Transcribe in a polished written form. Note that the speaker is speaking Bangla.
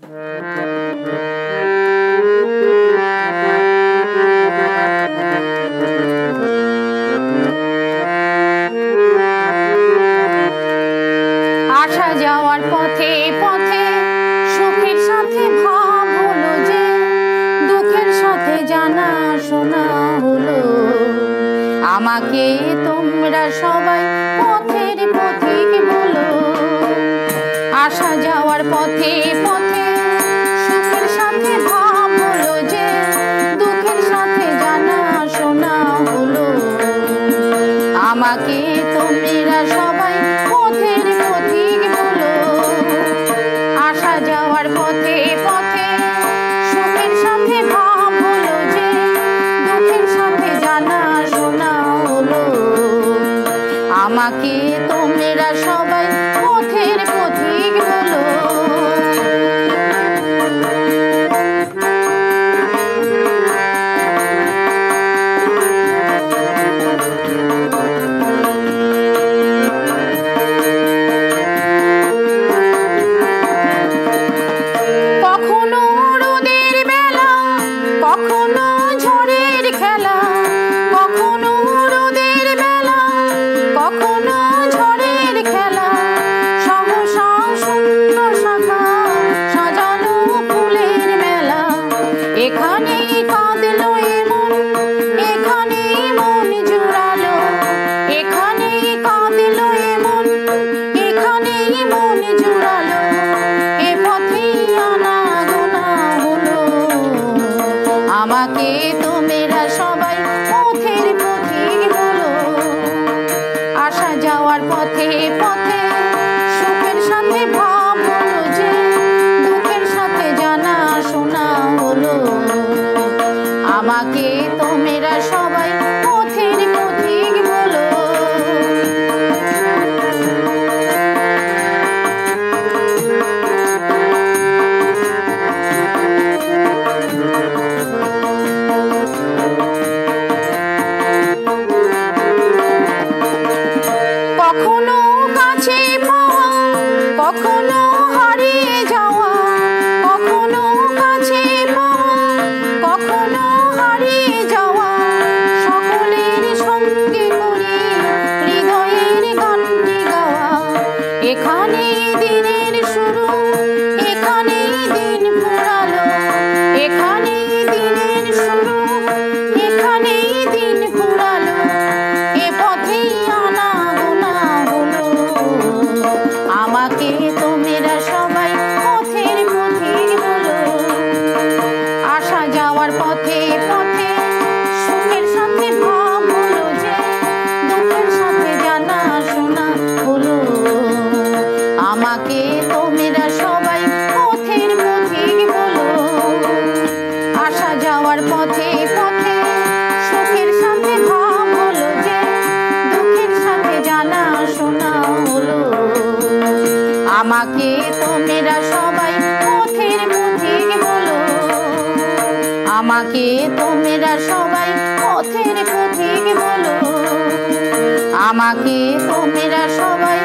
আসা যাওয়ার পথে পথে সুখের সাথে ভাব হলো যে, দুঃখের সাথে জানা শোনা হলো। আমাকে তোমরা সবাই পথের পথিক বলো। আসা যাওয়ার পথে পথে সুখের সাথে ভাব হলো যে, দুঃখের সাথে জানা শোনা হলো। আমাকে তোমরা সবাই পথের পথিক বলো। আসা যাওয়ার পথে পথে সুখের সাথে ভাব হলো যে, দুঃখের সাথে জানা শোনা হলো। আমাকে তোমরা সবাই পথের পথিক বলো। কখনো রোদের বেলা, কখনো ঝড়ের খেলা, কখনো রোদের বেলা, কখনো ঝড়ের খেলা। সহসা শূন্য শাখা সাজানো ফুলের মেলা। এখানেই কাঁদলো এমন, এখানেই মন জুড়ালো। এখানেই কাঁদলো এমন, এখানেই মন জুড়ালো। এ পথেই আনাগোনা হলো। আমাকে তোমরা সবাই পথের পথিক বলো। আসা যাওয়ার পথে পথে সুখের সাথে ভাব হলো যে, দুঃখের সাথে জানা শোনা হলো। আমাকে তোমরা সবাই পথের পথিক বলো। কখনো কাছে পাওয়া, কখনো হারিয়ে যাওয়া। কখনো কাছে পাওয়া, কখনো হারিয়ে যাওয়া। সকলের সঙ্গে করে হৃদয়ের গানটি গাওয়া। এখানেই দিনের শুরু, এখানেই দিন ফুরালো। এখানেই দিনের শুরু, এখানেই দিন ফুরালো। এ পথেই আনাগোনা হলো। আমাকে তোমরা সবাই পথের পথিক বলো। আসা যাওয়ার পথে পথে সুখের সাথে ভাব হলো যে, দুঃখের সাথে জানা শোনা হলো। আমাকে তোমরা সবাই পথের পথিক বলো। আসা যাওয়ার পথে পথে সুখের সাথে ভাব হলো যে, দুঃখের সাথে জানা শোনা হলো। আমাকে তোমরা সবাই পথের পথিক বলো। আমাকে তোমরা সবাই পথের পথিক বলো। আমাকে তোমরা সবাই